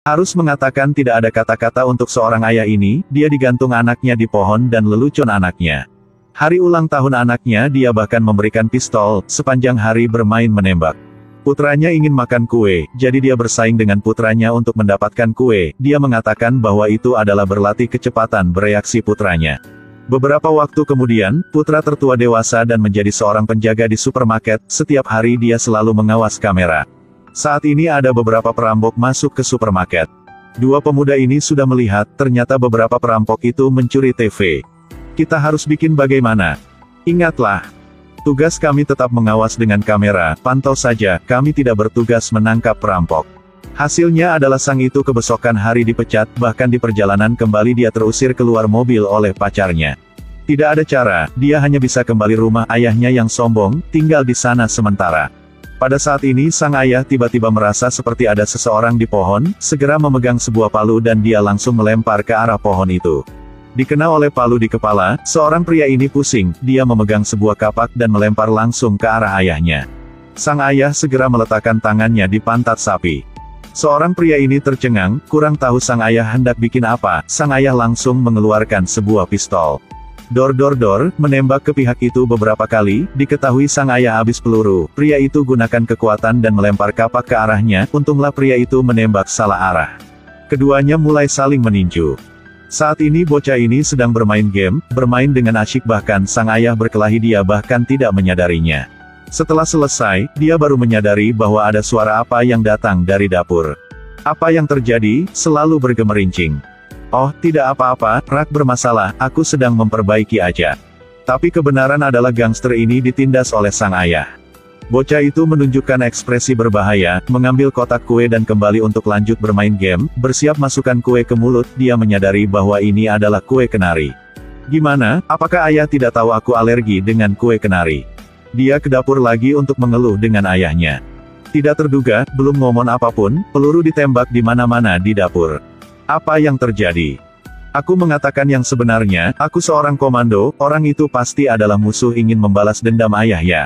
Harus mengatakan tidak ada kata-kata untuk seorang ayah ini, dia digantung anaknya di pohon dan lelucon anaknya. Hari ulang tahun anaknya dia bahkan memberikan pistol, sepanjang hari bermain menembak. Putranya ingin makan kue, jadi dia bersaing dengan putranya untuk mendapatkan kue, dia mengatakan bahwa itu adalah berlatih kecepatan bereaksi putranya. Beberapa waktu kemudian, putra tertua dewasa dan menjadi seorang penjaga di supermarket, setiap hari dia selalu mengawas kamera. Saat ini ada beberapa perampok masuk ke supermarket. Dua pemuda ini sudah melihat, ternyata beberapa perampok itu mencuri TV. Kita harus bikin bagaimana? Ingatlah, tugas kami tetap mengawas dengan kamera, pantau saja, kami tidak bertugas menangkap perampok. Hasilnya adalah sang itu kebesokan hari dipecat, bahkan di perjalanan kembali dia terusir keluar mobil oleh pacarnya. Tidak ada cara, dia hanya bisa kembali rumah ayahnya yang sombong, tinggal di sana sementara. Pada saat ini sang ayah tiba-tiba merasa seperti ada seseorang di pohon, segera memegang sebuah palu dan dia langsung melempar ke arah pohon itu. Dikena oleh palu di kepala, seorang pria ini pusing, dia memegang sebuah kapak dan melempar langsung ke arah ayahnya. Sang ayah segera meletakkan tangannya di pantat sapi. Seorang pria ini tercengang, kurang tahu sang ayah hendak bikin apa, sang ayah langsung mengeluarkan sebuah pistol. Dor, menembak ke pihak itu beberapa kali, diketahui sang ayah habis peluru, pria itu gunakan kekuatan dan melempar kapak ke arahnya, untunglah pria itu menembak salah arah. Keduanya mulai saling meninju. Saat ini bocah ini sedang bermain game, bermain dengan asyik bahkan sang ayah berkelahi dia bahkan tidak menyadarinya. Setelah selesai, dia baru menyadari bahwa ada suara apa yang datang dari dapur. Apa yang terjadi, selalu bergemerincing. Oh, tidak apa-apa, rak bermasalah, aku sedang memperbaiki aja. Tapi kebenaran adalah gangster ini ditindas oleh sang ayah. Bocah itu menunjukkan ekspresi berbahaya, mengambil kotak kue dan kembali untuk lanjut bermain game, bersiap masukkan kue ke mulut, dia menyadari bahwa ini adalah kue kenari. Gimana, apakah ayah tidak tahu aku alergi dengan kue kenari? Dia ke dapur lagi untuk mengeluh dengan ayahnya. Tidak terduga, belum ngomong apapun, peluru ditembak di mana-mana di dapur. Apa yang terjadi? Aku mengatakan yang sebenarnya, aku seorang komando, orang itu pasti adalah musuh ingin membalas dendam ayah ya.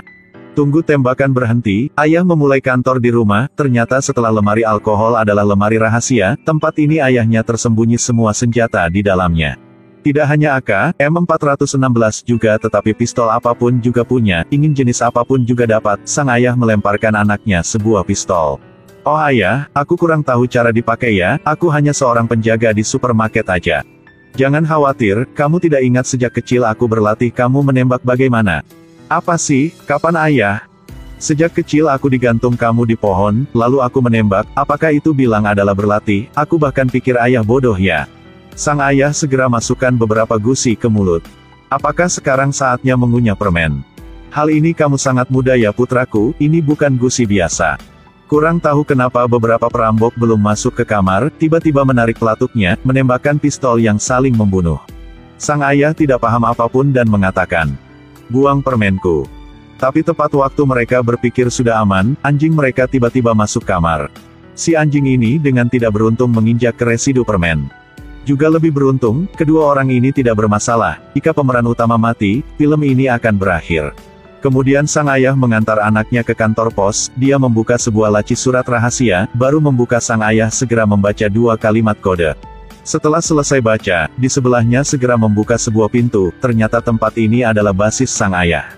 Tunggu tembakan berhenti, ayah memulai kantor di rumah, ternyata setelah lemari alkohol adalah lemari rahasia, tempat ini ayahnya tersembunyi semua senjata di dalamnya. Tidak hanya AK, M416 juga tetapi pistol apapun juga punya, ingin jenis apapun juga dapat, sang ayah melemparkan anaknya sebuah pistol. Oh ayah, aku kurang tahu cara dipakai ya, aku hanya seorang penjaga di supermarket aja. Jangan khawatir, kamu tidak ingat sejak kecil aku berlatih kamu menembak bagaimana? Apa sih, kapan ayah? Sejak kecil aku digantung kamu di pohon, lalu aku menembak, apakah itu bilang adalah berlatih, aku bahkan pikir ayah bodoh ya. Sang ayah segera masukkan beberapa gusi ke mulut. Apakah sekarang saatnya mengunyah permen? Hal ini kamu sangat muda ya putraku, ini bukan gusi biasa. Kurang tahu kenapa beberapa perampok belum masuk ke kamar, tiba-tiba menarik pelatuknya, menembakkan pistol yang saling membunuh. Sang ayah tidak paham apapun dan mengatakan, buang permenku. Tapi tepat waktu mereka berpikir sudah aman, anjing mereka tiba-tiba masuk kamar. Si anjing ini dengan tidak beruntung menginjak ke residu permen. Juga lebih beruntung, kedua orang ini tidak bermasalah, jika pemeran utama mati, film ini akan berakhir. Kemudian sang ayah mengantar anaknya ke kantor pos, dia membuka sebuah laci surat rahasia, baru membuka sang ayah segera membaca dua kalimat kode. Setelah selesai baca, di sebelahnya segera membuka sebuah pintu, ternyata tempat ini adalah basis sang ayah.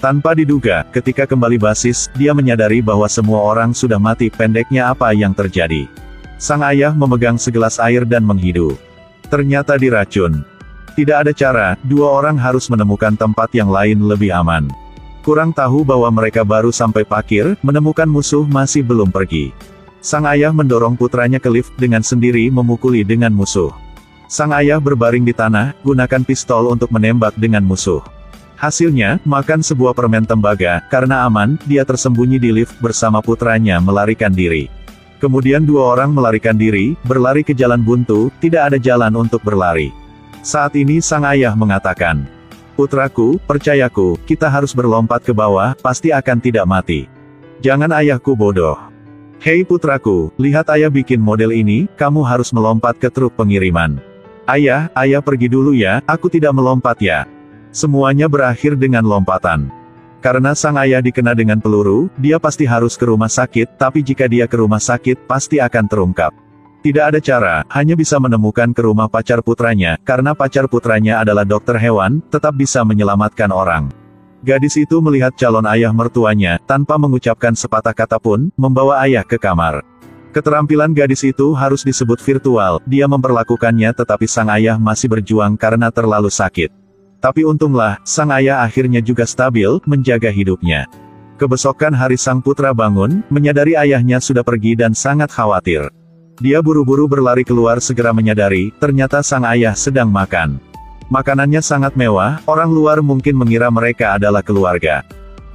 Tanpa diduga, ketika kembali basis, dia menyadari bahwa semua orang sudah mati, pendeknya apa yang terjadi. Sang ayah memegang segelas air dan menghidu. Ternyata diracun. Tidak ada cara, dua orang harus menemukan tempat yang lain lebih aman. Kurang tahu bahwa mereka baru sampai parkir, menemukan musuh masih belum pergi. Sang ayah mendorong putranya ke lift dengan sendiri memukuli dengan musuh. Sang ayah berbaring di tanah, gunakan pistol untuk menembak dengan musuh. Hasilnya, makan sebuah permen tembaga, karena aman, dia tersembunyi di lift bersama putranya melarikan diri. Kemudian dua orang melarikan diri, berlari ke jalan buntu, tidak ada jalan untuk berlari. Saat ini sang ayah mengatakan, putraku, percayaku, kita harus berlompat ke bawah, pasti akan tidak mati. Jangan ayahku bodoh. Hei putraku, lihat ayah bikin model ini, kamu harus melompat ke truk pengiriman. Ayah pergi dulu ya, aku tidak melompat ya. Semuanya berakhir dengan lompatan. Karena sang ayah dikena dengan peluru, dia pasti harus ke rumah sakit, tapi jika dia ke rumah sakit, pasti akan terungkap. Tidak ada cara, hanya bisa menemukan ke rumah pacar putranya, karena pacar putranya adalah dokter hewan, tetap bisa menyelamatkan orang. Gadis itu melihat calon ayah mertuanya, tanpa mengucapkan sepatah kata pun, membawa ayah ke kamar. Keterampilan gadis itu harus disebut virtual, dia memperlakukannya tetapi sang ayah masih berjuang karena terlalu sakit. Tapi untunglah, sang ayah akhirnya juga stabil, menjaga hidupnya. Kebesokan hari sang putra bangun, menyadari ayahnya sudah pergi dan sangat khawatir. Dia buru-buru berlari keluar segera menyadari, ternyata sang ayah sedang makan. Makanannya sangat mewah, orang luar mungkin mengira mereka adalah keluarga.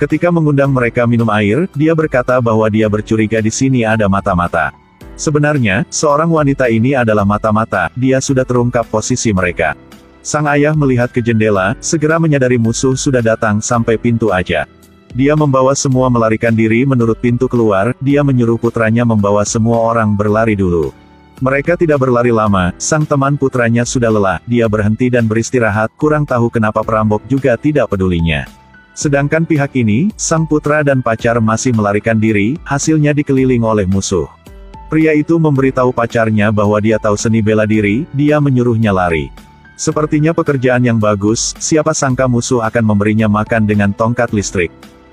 Ketika mengundang mereka minum air, dia berkata bahwa dia bercuriga di sini ada mata-mata. Sebenarnya, seorang wanita ini adalah mata-mata, dia sudah terungkap posisi mereka. Sang ayah melihat ke jendela, segera menyadari musuh sudah datang sampai pintu aja. Dia membawa semua melarikan diri menurut pintu keluar, dia menyuruh putranya membawa semua orang berlari dulu. Mereka tidak berlari lama, sang teman putranya sudah lelah, dia berhenti dan beristirahat, kurang tahu kenapa perampok juga tidak pedulinya. Sedangkan pihak ini, sang putra dan pacar masih melarikan diri, hasilnya dikeliling oleh musuh. Pria itu memberitahu pacarnya bahwa dia tahu seni bela diri, dia menyuruhnya lari. Sepertinya pekerjaan yang bagus, siapa sangka musuh akan memberinya makan dengan tongkat listrik.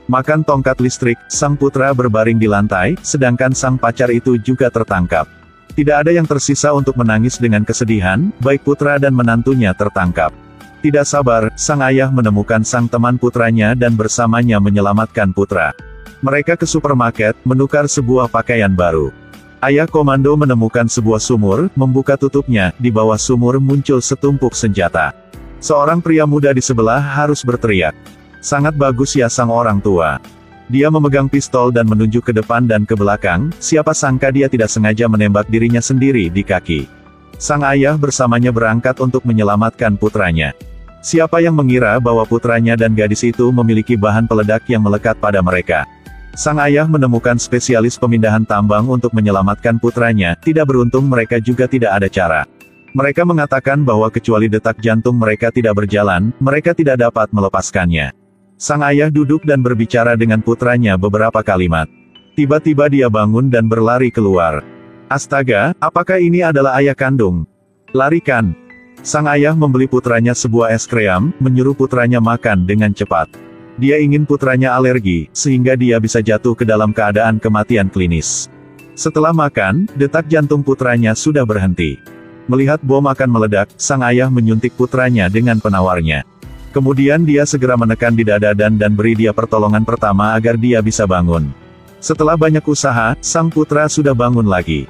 Makan tongkat listrik, sang putra berbaring di lantai, sedangkan sang pacar itu juga tertangkap. Tidak ada yang tersisa untuk menangis dengan kesedihan, baik putra dan menantunya tertangkap. Tidak sabar, sang ayah menemukan sang teman putranya dan bersamanya menyelamatkan putra. Mereka ke supermarket, menukar sebuah pakaian baru. Ayah komando menemukan sebuah sumur, membuka tutupnya, di bawah sumur muncul setumpuk senjata. Seorang pria muda di sebelah harus berteriak. Sangat bagus ya sang orang tua. Dia memegang pistol dan menunjuk ke depan dan ke belakang, siapa sangka dia tidak sengaja menembak dirinya sendiri di kaki. Sang ayah bersamanya berangkat untuk menyelamatkan putranya. Siapa yang mengira bahwa putranya dan gadis itu memiliki bahan peledak yang melekat pada mereka. Sang ayah menemukan spesialis pemindahan tambang untuk menyelamatkan putranya, tidak beruntung mereka juga tidak ada cara. Mereka mengatakan bahwa kecuali detak jantung mereka tidak berjalan, mereka tidak dapat melepaskannya. Sang ayah duduk dan berbicara dengan putranya beberapa kalimat. Tiba-tiba dia bangun dan berlari keluar. Astaga, apakah ini adalah ayah kandung? Larikan! Sang ayah membeli putranya sebuah es krim, menyuruh putranya makan dengan cepat. Dia ingin putranya alergi, sehingga dia bisa jatuh ke dalam keadaan kematian klinis. Setelah makan, detak jantung putranya sudah berhenti. Melihat bom akan meledak, sang ayah menyuntik putranya dengan penawarnya. Kemudian dia segera menekan di dada dan beri dia pertolongan pertama agar dia bisa bangun. Setelah banyak usaha, sang putra sudah bangun lagi.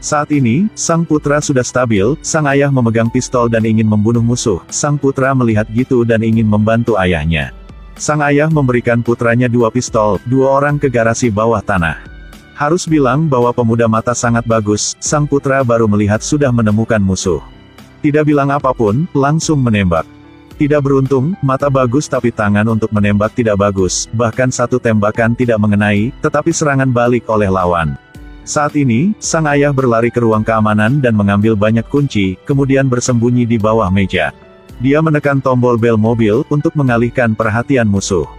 Saat ini, sang putra sudah stabil, sang ayah memegang pistol dan ingin membunuh musuh, sang putra melihat gitu dan ingin membantu ayahnya. Sang ayah memberikan putranya 2 pistol, 2 orang ke garasi bawah tanah. Harus bilang bahwa pemuda mata sangat bagus, sang putra baru melihat sudah menemukan musuh. Tidak bilang apapun, langsung menembak. Tidak beruntung, mata bagus tapi tangan untuk menembak tidak bagus, bahkan satu tembakan tidak mengenai, tetapi serangan balik oleh lawan. Saat ini, sang ayah berlari ke ruang keamanan dan mengambil banyak kunci, kemudian bersembunyi di bawah meja. Dia menekan tombol bel mobil, untuk mengalihkan perhatian musuh.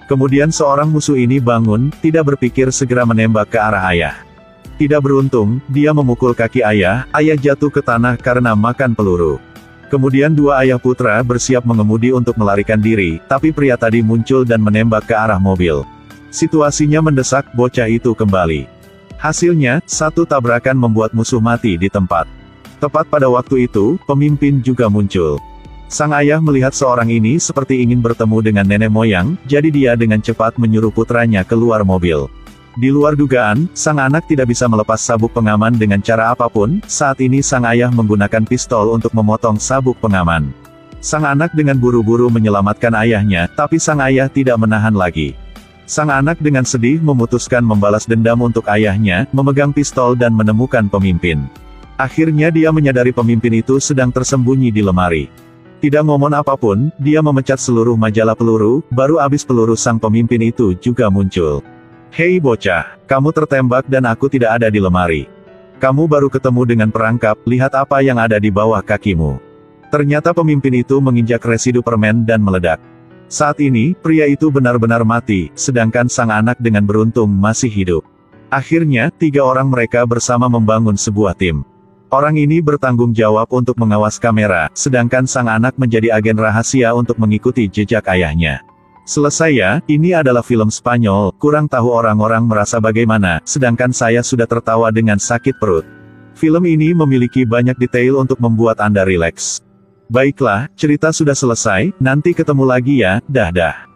Kemudian seorang musuh ini bangun, tidak berpikir segera menembak ke arah ayah. Tidak beruntung, dia memukul kaki ayah jatuh ke tanah karena makan peluru. Kemudian 2 ayah putra bersiap mengemudi untuk melarikan diri, tapi pria tadi muncul dan menembak ke arah mobil. Situasinya mendesak, bocah itu kembali. Hasilnya, satu tabrakan membuat musuh mati di tempat. Tepat pada waktu itu, pemimpin juga muncul. Sang ayah melihat seorang ini seperti ingin bertemu dengan nenek moyang, jadi dia dengan cepat menyuruh putranya keluar mobil. Di luar dugaan, sang anak tidak bisa melepas sabuk pengaman dengan cara apapun, saat ini sang ayah menggunakan pistol untuk memotong sabuk pengaman. Sang anak dengan buru-buru menyelamatkan ayahnya, tapi sang ayah tidak menahan lagi. Sang anak dengan sedih memutuskan membalas dendam untuk ayahnya, memegang pistol dan menemukan pemimpin. Akhirnya dia menyadari pemimpin itu sedang tersembunyi di lemari. Tidak ngomong apapun, dia memecat seluruh majalah peluru, baru habis peluru sang pemimpin itu juga muncul. Hei bocah, kamu tertembak dan aku tidak ada di lemari. Kamu baru ketemu dengan perangkap, lihat apa yang ada di bawah kakimu. Ternyata pemimpin itu menginjak residu permen dan meledak. Saat ini, pria itu benar-benar mati, sedangkan sang anak dengan beruntung masih hidup. Akhirnya, 3 orang mereka bersama membangun sebuah tim. Orang ini bertanggung jawab untuk mengawas kamera, sedangkan sang anak menjadi agen rahasia untuk mengikuti jejak ayahnya. Selesai ya, ini adalah film Spanyol, kurang tahu orang-orang merasa bagaimana, sedangkan saya sudah tertawa dengan sakit perut. Film ini memiliki banyak detail untuk membuat Anda rileks. Baiklah, cerita sudah selesai, nanti ketemu lagi ya, dah.